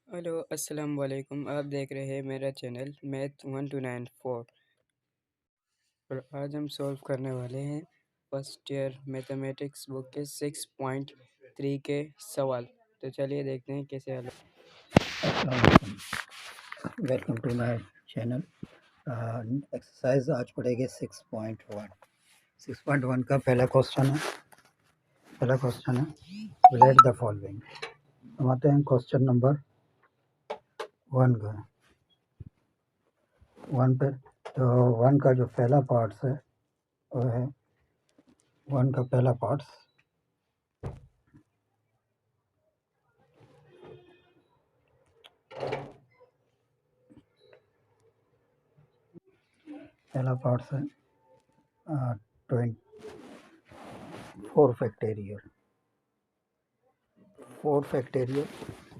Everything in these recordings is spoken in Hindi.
हेलो अस्सलाम वालेकुम। आप देख रहे हैं मेरा चैनल मैथ 1294 और आज हम सॉल्व करने वाले हैं फर्स्ट ईयर मैथमेटिक्स बुक के 6.3 के सवाल। तो चलिए देखते हैं कैसे हल। Welcome to my channel. Exercise आज पढ़ेंगे 6.1 का पहला क्वेश्चन है रिलेट द फॉलोइंग। हम आते हैं क्वेश्चन नंबर 1 का 1 पे। तो 1 का जो पहला पार्ट्स है वो है 1 का पहला पार्ट्स है 4 फैक्टोरियल।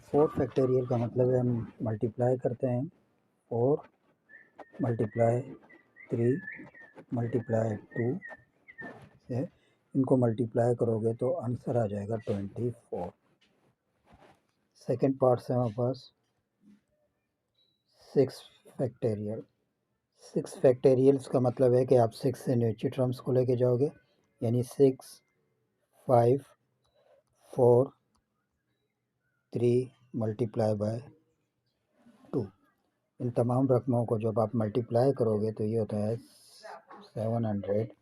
4 फैक्टोरियल का मतलब है हम मल्टीप्लाई करते हैं 4 मल्टीप्लाई 3 मल्टीप्लाई 2 से इनको मल्टीप्लाई करोगे तो आंसर आ जाएगा 24। सेकेंड पार्ट से हमारे पास 6 फैक्टोरियल। 6 फैक्टोरियल्स का मतलब है कि आप 6 से नीचे टर्म्स को लेके जाओगे, यानी 6 5 4 3 मल्टीप्लाई बाय 2। इन तमाम रकमों को जब आप मल्टीप्लाई करोगे तो ये होता है 720।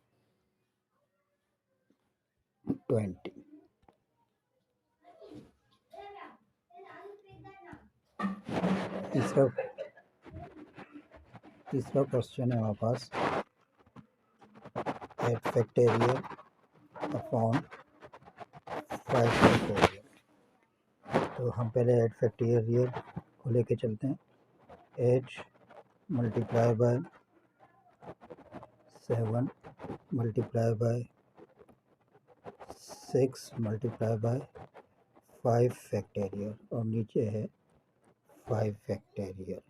तीसरा क्वेश्चन है हमारे पास 8 फैक्टोरियल अपॉन 5 फैक्टोरियल। तो हम पहले 8 फैक्टोरियल को लेके चलते हैं। 8 multiply by 7 multiply by 6 multiply by 5 factorial और नीचे है 5 फैक्टोरियल।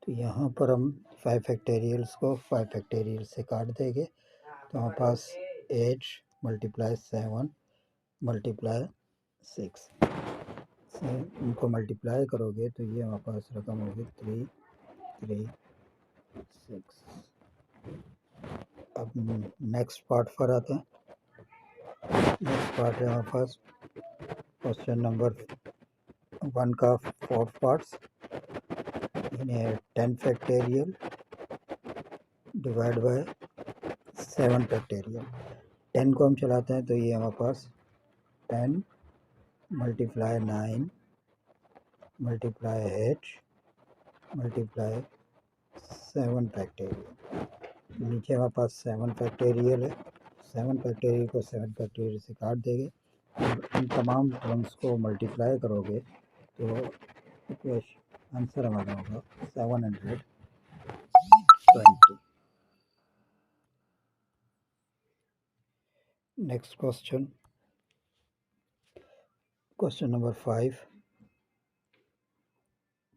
तो यहाँ पर हम 5 फैक्टोरियल्स को 5 फैक्टोरियल से काट देंगे तो हमारे पास 8 मल्टीप्लाई 7 मल्टीप्लाई 6 से इनको मल्टीप्लाई करोगे तो ये हमारे पास रकम होगी 3 3 6। अब नेक्स्ट पार्ट पर आते हैं। नेक्स्ट पार्ट है हमारे पास क्वेश्चन नंबर 1 का 4 पार्ट्स, यानी 10 फैक्टोरियल डिवाइड बाय 7 फैक्टोरियल। 10 को हम चलाते हैं तो ये हमारे पास 10 मल्टीप्लाई 9 मल्टीप्लाई 8 मल्टीप्लाई 7 फैक्टोरियल। नीचे हमारे पास 7 फैक्टोरियल है। 7 फैक्टोरियल को 7 फैक्टोरियल से काट देंगे और इन तमाम टर्म्स को मल्टीप्लाई करोगे तो आंसर हमारा होगा 720। नेक्स्ट क्वेश्चन नंबर 5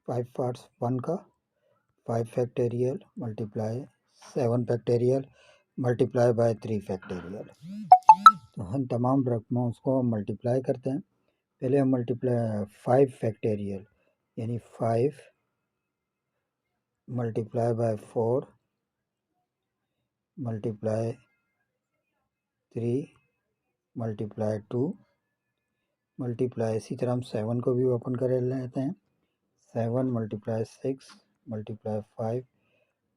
पार्ट्स 1 का 5 factorial multiply 7 factorial multiply by 3 factorial. तो हम तमाम रकमों को मल्टीप्लाई करते हैं। पहले हम मल्टीप्लाई 5 फैक्टोरियल यानी 5 multiply by 4 multiply 3 multiply 2 multiply, इसी तरह हम 7 को भी ओपन कर लेते हैं। 7 multiply 6 multiply 5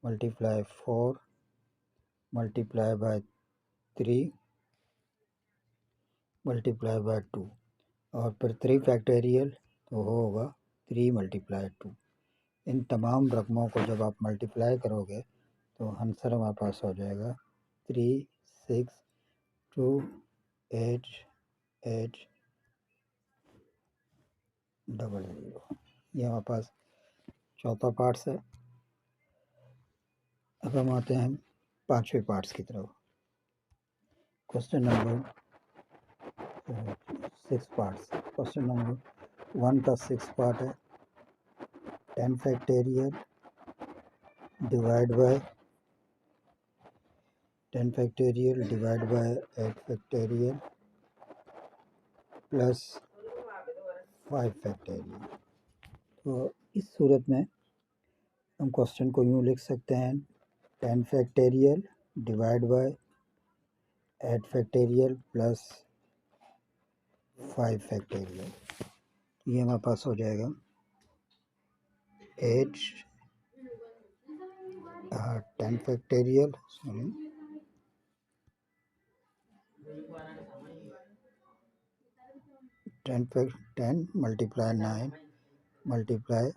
multiply 4 multiply by 3 multiply by 2 और फिर 3 फैक्टोरियल तो होगा 3 मल्टीप्लाई 2। इन तमाम रकमों को जब आप मल्टीप्लाई करोगे तो आंसर हमारे पास हो जाएगा 3 6 2 8 8 00। ये हमारे पास चौथा पार्ट्स है। अब हम आते हैं 5वें पार्ट्स की तरफ। Question number 6 parts. Question number 1 का 6 पार्ट है 10 factorial divide by 10 factorial divide by 8 factorial plus 5 factorial. तो इस सूरत में हम क्वेश्चन को यूँ लिख सकते हैं 10 factorial divide by 8 factorial plus 5 factorial. ये हमारे पास हो जाएगा 8 10 फैक्टोरियल 10 मल्टीप्लाई 9 मल्टीप्लाई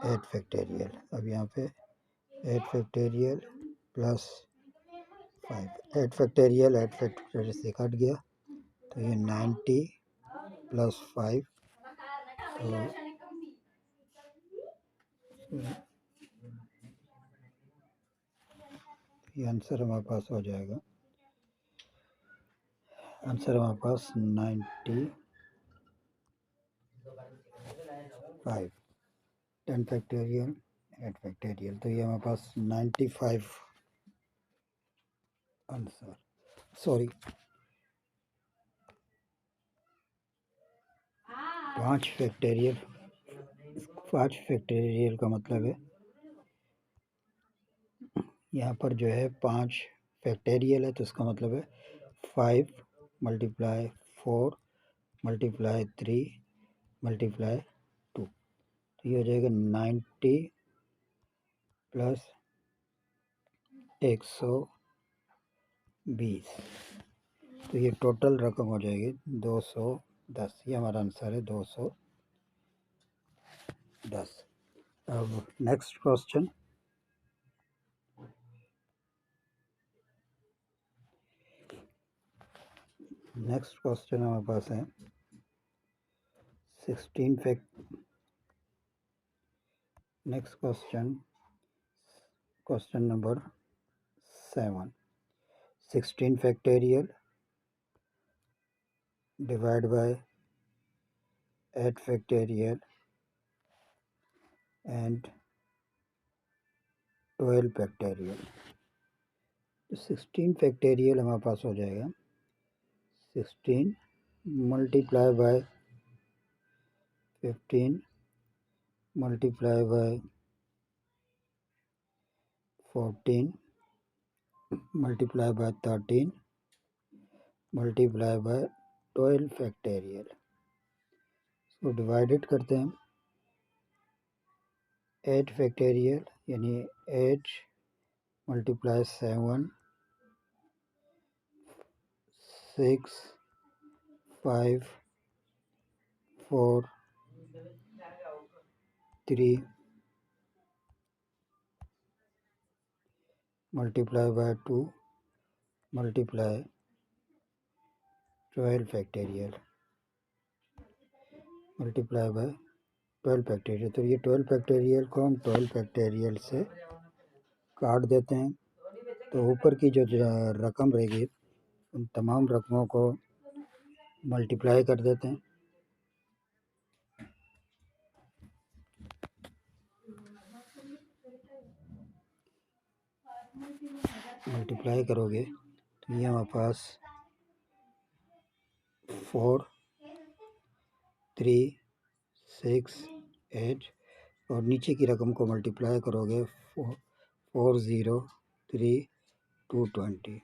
8 फैक्टोरियल। अब यहाँ पे 8 फैक्टोरियल प्लस 5 8 फैक्टोरियल 8 फैक्टोरियल से कट गया तो ये 90 प्लस 5 तो ये आंसर हमारे पास हो जाएगा। आंसर हमारे पास 95 10 फैक्टोरियल 8 फैक्टोरियल तो ये हमारे पास 95 आंसर। सॉरी 5 फैक्टोरियल 5 फैक्टोरियल का मतलब है यहाँ पर जो है 5 फैक्टोरियल है तो इसका मतलब है 5 मल्टीप्लाई 4 मल्टीप्लाई 3 मल्टीप्लाई 2 तो ये हो जाएगा 90 प्लस 120 तो ये टोटल रकम हो जाएगी 210। ये हमारा आंसर है 210। अब नेक्स्ट क्वेश्चन हमारे पास है 16 next question number 7 16 factorial divide by 8 factorial and 12 factorial. 16 factorial हमारे पास हो जाएगा 16 multiply by 15 multiply by 14 multiply by 13 multiply by 12 factorial. इसको डिवाइडेड करते हैं 8 फैक्टोरियल यानी 8 multiply 7 6 5 4 3 multiply by 2 multiply 12 factorial multiply by 12 factorial. तो ये 12 फैक्टोरियल को हम 12 फैक्टोरियल से काट देते हैं तो ऊपर की जो रकम रहेगी उन तमाम रकमों को मल्टीप्लाई कर देते हैं। मल्टीप्लाई करोगे तो ये हमारे पास 4 3 6 8 और नीचे की रकम को मल्टीप्लाई करोगे 4 0 3 220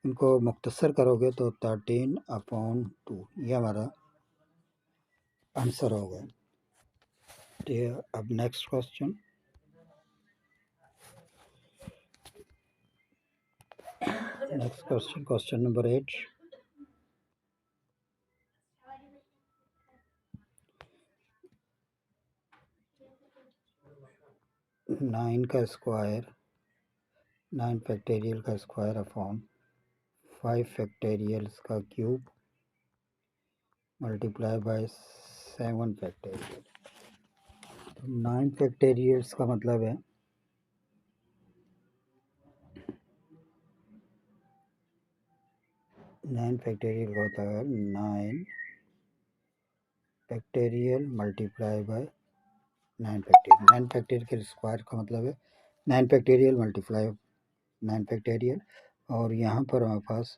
इनको मुख्तसर करोगे तो 13/2 ये हमारा आंसर होगा। तो अब नेक्स्ट क्वेश्चन नंबर 8 9 का स्क्वायर 9 फैक्टोरियल का स्क्वायर अपॉन 5 फैक्टोरियल्स का क्यूब मल्टीप्लाई बाय 7 फैक्टोरियल। तो 9 फैक्टोरियल्स का मतलब है 9 फैक्टोरियल का होता है 9 factorial multiply by 9 factorial. 9 factorial के स्क्वायर का मतलब है 9 फैक्टोरियल मल्टीप्लाई 9 फैक्टेरियल, और यहाँ पर हमारे पास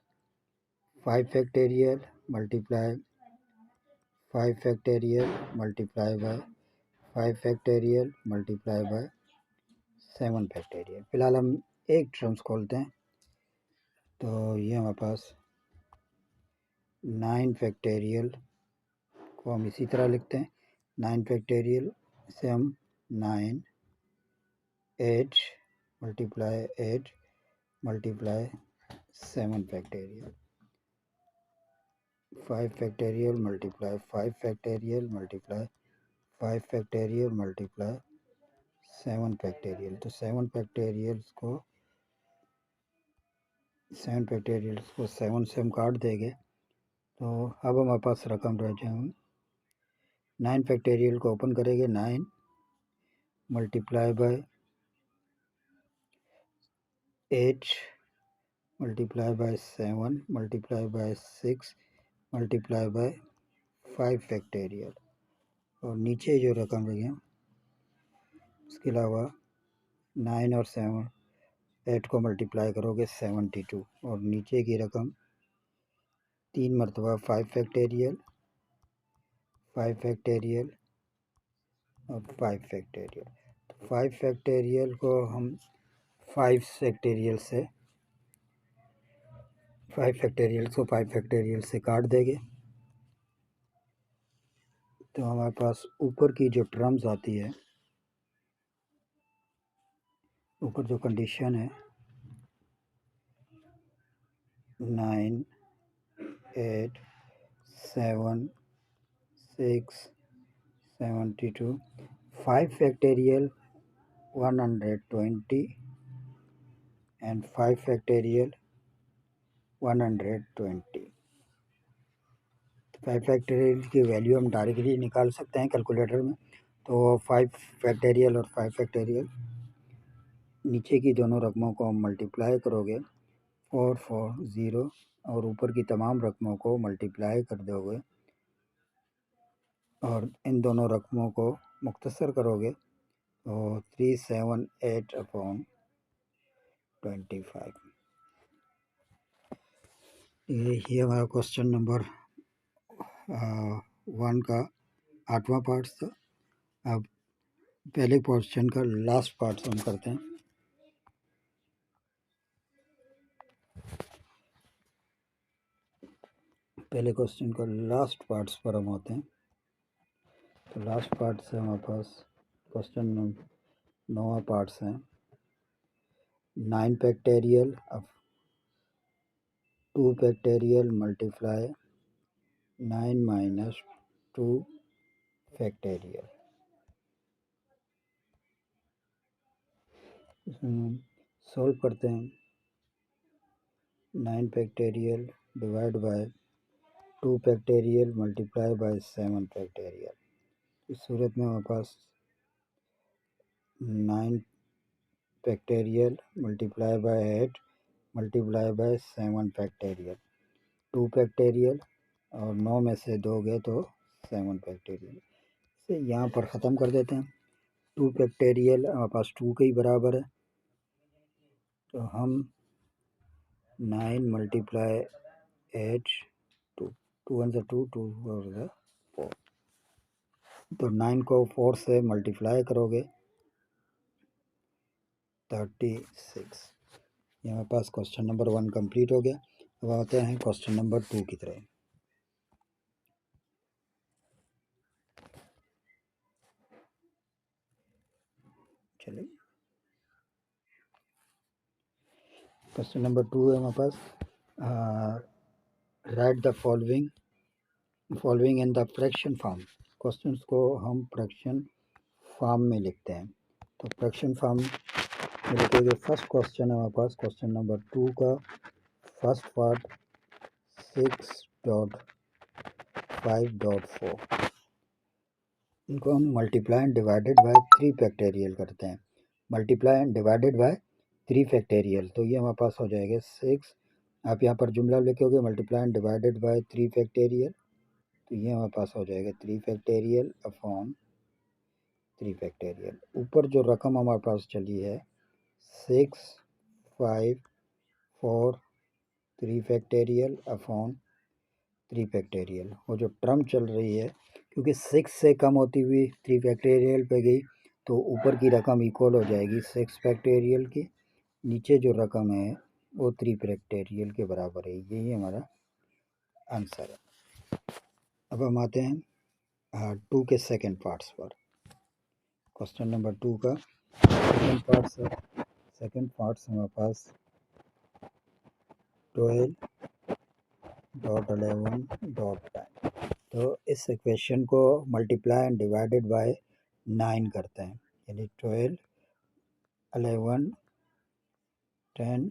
5 factorial multiply 5 factorial multiply by 5 factorial multiply by 7 factorial. फिलहाल हम एक टर्म्स खोलते हैं, तो ये हमारे पास 9 फैक्टेरियल को हम इसी तरह लिखते हैं। 9 फैक्टेरियल से हम 9 8 multiply 8 multiply 7 factorial, 5 factorial multiply 5 factorial multiply 5 factorial multiply 7 factorial. तो 7 फैक्टेरियल्स को 7 से हम काट देंगे, तो अब हमारे पास रकम रह जाएंगे। 9 फैक्टेरियल को ओपन करेंगे, 9 multiply by 8 multiply by 7 multiply by 6 multiply by 5 फैक्टेरियल, और नीचे जो रकम रही है उसके अलावा 9 और 7 8 को मल्टीप्लाई करोगे 72, और नीचे की रकम 3 मरतबा 5 फैक्टेरियल 5 फैक्टेरियल और 5 फैक्टेरियल। 5 फैक्टेरियल को हम 5 फैक्टेरियल से 5 फैक्टेरियल को 5 फैक्टेरियल से काट देंगे, तो हमारे पास ऊपर की जो टर्म्स आती है, ऊपर जो कंडीशन है 9 8 7 6 72, 5 फैक्टेरियल 120 and 5 factorial 120। 5 फैक्टोरियल की वैल्यू हम डायरेक्टली निकाल सकते हैं कैलकुलेटर में। तो 5 फैक्टोरियल और 5 फैक्टोरियल, नीचे की दोनों रकमों को हम मल्टीप्लाई करोगे 440, और ऊपर की तमाम रकमों को मल्टीप्लाई कर दोगे और इन दोनों रकमों को मुख्तसर करोगे, तो 378/25। ये हमारा क्वेश्चन नंबर 1 का 8वां पार्ट था। अब पहले क्वेश्चन का लास्ट पार्ट हम करते हैं। पहले क्वेश्चन का लास्ट पार्ट्स पर हम आते हैं। तो लास्ट पार्ट से हमारे पास क्वेश्चन 9वां पार्ट्स हैं। 9 फैक्टेरियल अब 2 फैक्टेरियल मल्टीप्लाई 9 माइनस 2 फैक्टेरियल। सॉल्व करते हैं। 9 फैक्टेरियल डिवाइड बाय 2 फैक्टेरियल मल्टीप्लाई बाय 7 फैक्टेरियल। इस सूरत में हमारे पास 9 फैक्टेरियल मल्टीप्लाई बाय 8 मल्टीप्लाई बाय 7 फैक्टेरियल, 2 फैक्टेरियल और 9 में से दोगे तो 7 फैक्टेरियल। इसे यहाँ पर ख़त्म कर देते हैं। 2 फैक्टेरियल हमारे पास 2 के ही बराबर है, तो हम 9 मल्टीप्लाई 8 2 2 1 2 2 4, तो 9 को 4 से मल्टीप्लाई करोगे 36। ये हमारे पास क्वेश्चन नंबर 1 कंप्लीट हो गया। अब आते हैं क्वेश्चन नंबर 2 की तरह। चलिए, क्वेश्चन नंबर 2 है हमारे पास। Write the following in the fraction form. Questions को हम फ्रैक्शन फॉर्म में लिखते हैं। तो फ्रैक्शन फॉर्म में लिखेंगे। फर्स्ट क्वेश्चन है हमारे पास क्वेश्चन नंबर 2 का फर्स्ट पार्ट 6.5.4। इनको हम मल्टीप्लाई एंड डिवाइडेड बाय 3 फैक्टेरियल करते हैं। मल्टीप्लाई एंड डिवाइडेड बाय 3 फैक्टेरियल, तो ये हमारे पास हो जाएगा 6। आप यहाँ पर जुमला लिखोगे मल्टीप्लाई एंड डिवाइडेड बाय 3 फैक्टेरियल, तो ये हमारे पास हो जाएगा 3 फैक्टेरियल अपॉन 3 फैक्टेरियल। ऊपर जो रकम हमारे पास चली है 6 5 4 3 फैक्टेरियल अपॉन 3 फैक्टेरियल। वो जो टर्म चल रही है क्योंकि 6 से कम होती हुई 3 फैक्टेरियल पे गई तो ऊपर की रकम इक्वल हो जाएगी 6 फैक्टेरियल की, नीचे जो रकम है वो 3 फैक्टेरियल के बराबर है। यही हमारा आंसर है। अब हम आते हैं 2 के सेकेंड पार्ट्स पर। क्वेश्चन नंबर 2 का सेकेंड पार्ट्स हमारे पास 12.11.10। तो इस इक्वेशन को मल्टीप्लाई एंड डिवाइडेड बाय 9 करते हैं, यानी 12 11 10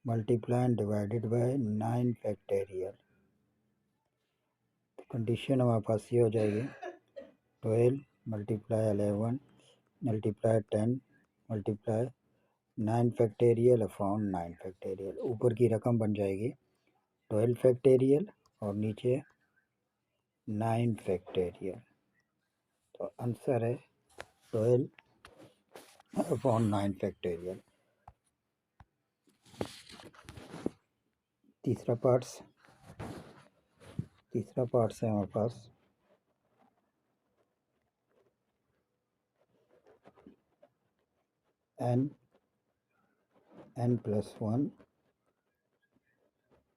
multiply and divided by 9 factorial. Condition हमारे पास ये हो जाएगी 12 multiply 11 multiply 10 multiply 9 factorial upon 9 factorial. ऊपर की रकम बन जाएगी 12 फैक्टेरियल और नीचे 9 फैक्टेरियल। तो आंसर है 12 अपॉन 9 फैक्टेरियल। तीसरा पार्ट्स है हमारे पास n plus 1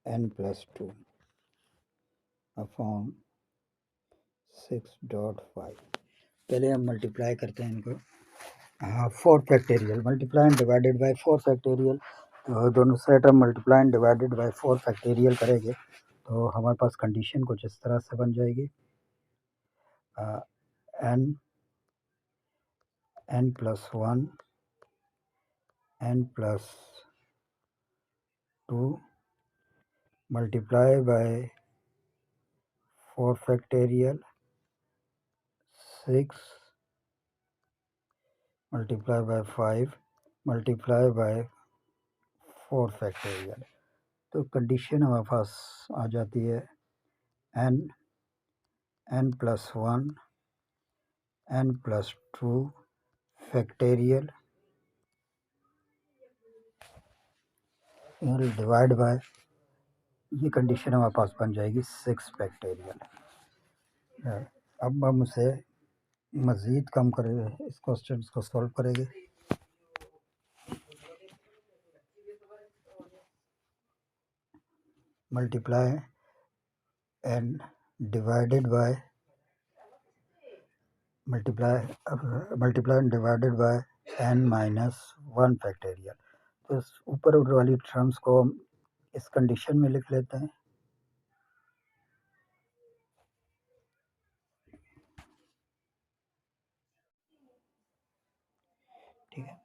n plus 2 upon 6.5। पहले हम मल्टीप्लाई करते हैं इनको। 4 फैक्टेरियल multiply and divided bye 4 factorial. तो दोनों सेट हम मल्टीप्लाई एंड डिवाइडेड बाय 4 फैक्टेरियल करेंगे तो हमारे पास कंडीशन कुछ इस तरह से बन जाएगी n plus 1 n plus 2 multiply by 4 factorial 6 multiply by 5 multiply by 4 factorial. तो कंडीशन हमारे पास आ जाती है n plus 1 n plus 2 factorial divide by, ये कंडीशन हमारे पास बन जाएगी 6 फैक्टेरियल। अब हम उसे मज़ीद कम करेंगे, इस क्वेश्चन को सॉल्व करेंगे। Multiply and divided by multiply and divided by n minus 1 फैक्टेरियल। तो इस ऊपर वाली टर्म्स को हम इस कंडीशन में लिख लेते हैं। ठीक है,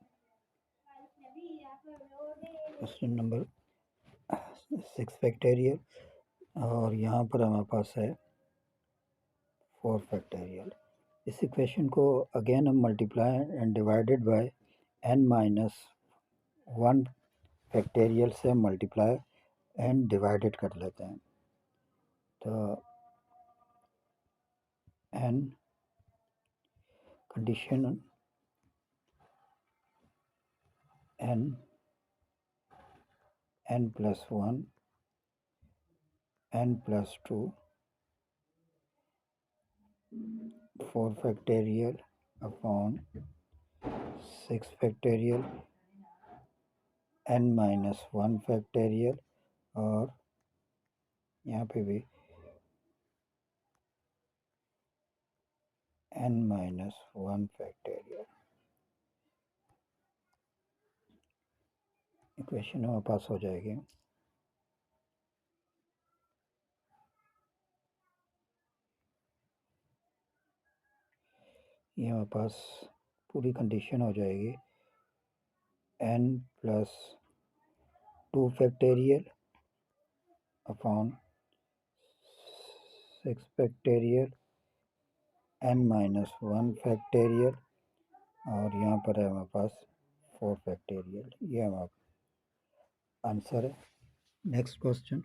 क्वेश्चन नंबर 6 फैक्टेरियल और यहाँ पर हमारे पास है 4 फैक्टेरियल। इस इक्वेशन को अगेन हम multiply and divided by n minus 1 factorial से मल्टीप्लाई एंड डिवाइडेड कर लेते हैं। तो n condition n plus 1 n plus 2 4 factorial upon 6 factorial n minus 1 factorial और यहाँ पे भी n माइनस 1 फैक्टेरियल। इक्वेशन हमारे पास हो जाएगी ये हमारे पास पूरी कंडीशन हो जाएगी n plus 2 factorial upon 6 factorial n minus 1 factorial और यहाँ पर है हमारे पास 4 फैक्टेरियल। ये हमारा आंसर है। नेक्स्ट क्वेश्चन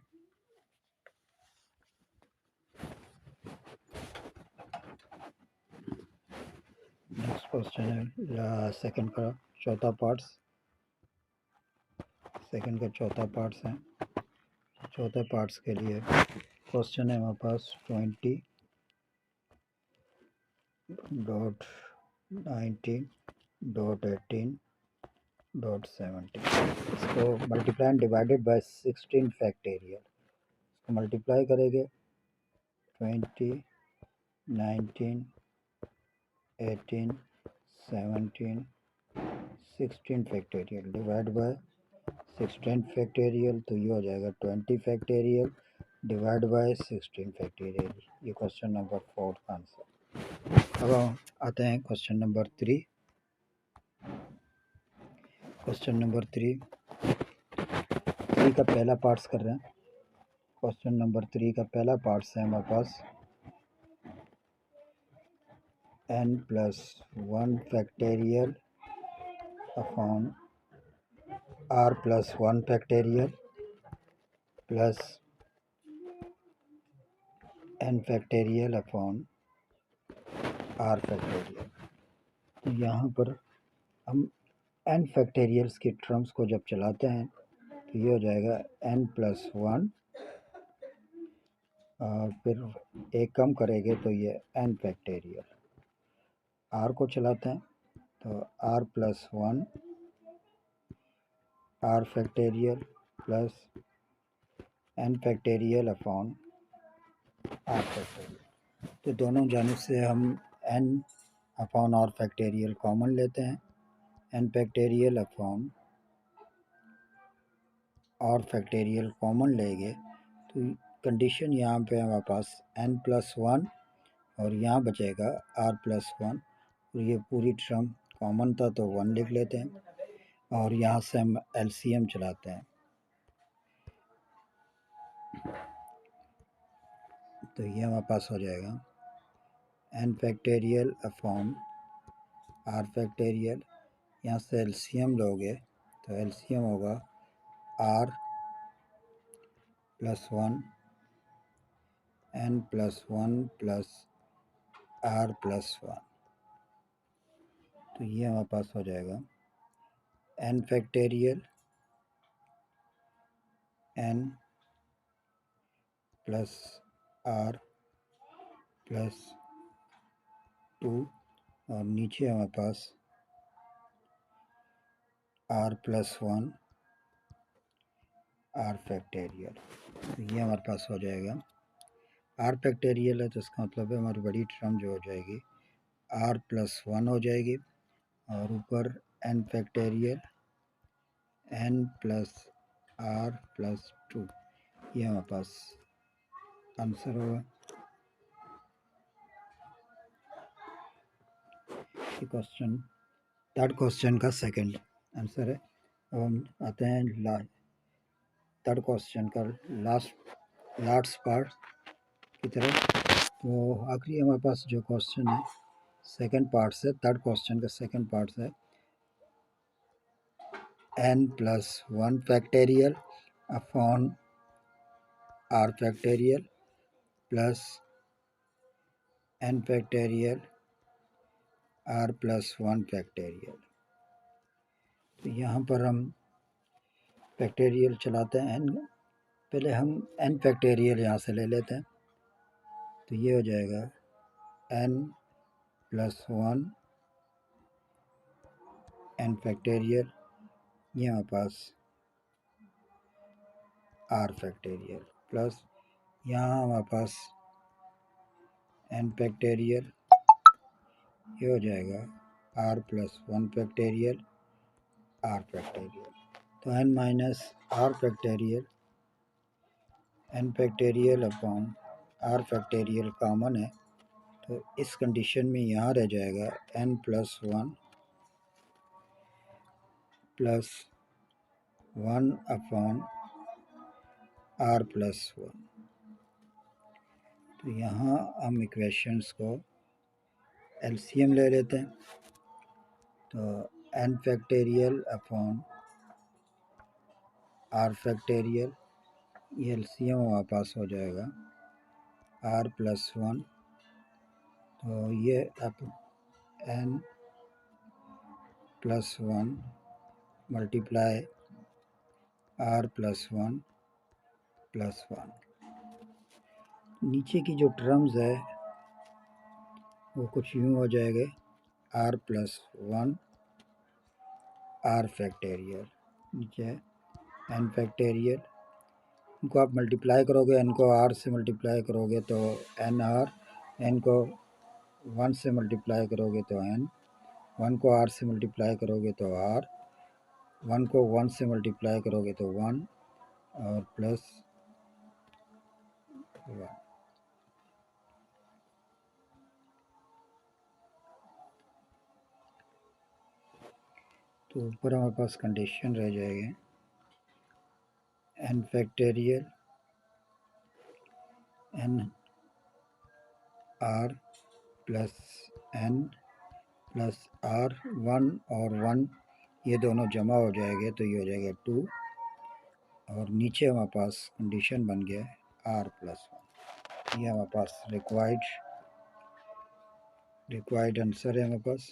है सेकंड का चौथा पार्ट्स सेकंड का चौथा पार्ट्स है। चौथे पार्ट्स के लिए क्वेश्चन है हमारे पास 20.19.18.17। इसको मल्टीप्लाई एंड डिवाइडेड बाय 16 फैक्टेरियल। इसको मल्टीप्लाई करेंगे 20, 19, 18, 17, 16 फैक्टेरियल डिवाइड बाय 16 फैक्टेरियल, तो ये हो जाएगा 20 फैक्टेरियल डिवाइड बाय 16 फैक्टेरियल। ये क्वेश्चन नंबर 4 का आंसर। अब हम आते हैं क्वेश्चन नंबर 3। क्वेश्चन नंबर 3 का पहला पार्ट्स कर रहे हैं। क्वेश्चन नंबर 3 का पहला पार्ट्स है हमारे पास n+1 factorial upon r+1 factorial plus n factorial upon r factorial. तो यहाँ पर हम n फैक्टेरियल्स की टर्म्स को जब चलाते हैं तो ये हो जाएगा n+1 और फिर एक कम करेंगे तो ये n फैक्टेरियल। r को चलाते हैं तो r+1 r factorial plus n factorial upon r factorial. तो दोनों जानिब से हम n upon r factorial common लेते हैं। n factorial upon r factorial common लेंगे तो कंडीशन यहाँ पे हमारे पास n+1 और यहाँ बचेगा r+1 और ये पूरी टर्म कॉमन था तो 1 लिख लेते हैं और यहाँ से हम LCM चलाते हैं तो ये हमारे पास हो जाएगा n फैक्टेरियल अपॉन r फैक्टेरियल। यहाँ से LCM लोगे तो LCM होगा r+1 n+1 प्लस r+1। तो ये हमारे पास हो जाएगा n फैक्टेरियल n plus r plus 2 और नीचे हमारे पास r+1 r फैक्टेरियल। तो ये हमारे पास हो जाएगा r फैक्टेरियल है तो इसका मतलब है हमारी बड़ी टर्म जो हो जाएगी r+1 हो जाएगी और ऊपर n फैक्टेरियल n प्लस r+2। ये हमारे पास आंसर होगा। क्वेश्चन थर्ड क्वेश्चन का सेकंड आंसर है। अब हम आते हैं थर्ड क्वेश्चन का लास्ट पार्ट की तरफ। तो आखिरी हमारे पास जो क्वेश्चन है सेकंड पार्ट है। थर्ड क्वेश्चन का सेकंड पार्ट है n+1 factorial upon r factorial plus n factorial r+1 factorial. तो यहाँ पर हम फैक्टेरियल चलाते हैं n। पहले हम n फैक्टेरियल यहाँ से ले लेते हैं तो ये हो जाएगा n+1 n फैक्टेरियल। ये हमारे पास r फैक्टेरियल प्लस यहाँ हमारे पास n फैक्टेरियल। ये हो जाएगा r+1 फैक्टेरियल r फैक्टेरियल। तो n-r factorial n factorial upon r factorial common है तो इस कंडीशन में यहाँ रह जाएगा n+1 प्लस 1 अपॉन r+1। तो यहाँ हम इक्वेशंस को LCM ले लेते हैं तो n फैक्टेरियल अपॉन r फैक्टेरियल ये LCM हमारे पास हो जाएगा r+1। तो ये अब n+1 multiply r plus one plus one. नीचे की जो टर्म्स है वो कुछ यूँ हो जाएगा, r प्लस वन r फैक्टेरियल, नीचे n फैक्टेरियल। इनको आप मल्टीप्लाई करोगे, n को r से मल्टीप्लाई करोगे तो n r, n को 1 से मल्टीप्लाई करोगे तो n, 1 को r से मल्टीप्लाई करोगे तो r, 1 को 1 से मल्टीप्लाई करोगे तो 1 और प्लस 1। तो ऊपर हमारे पास कंडीशन रह जाएगी n फैक्टेरियल n r plus n plus r, 1 और 1 ये दोनों जमा हो जाएंगे तो ये हो जाएगा 2, और नीचे हमारे पास कंडीशन बन गया r प्लस वन। ये हमारे पास रिक्वायर्ड आंसर है हमारे पास।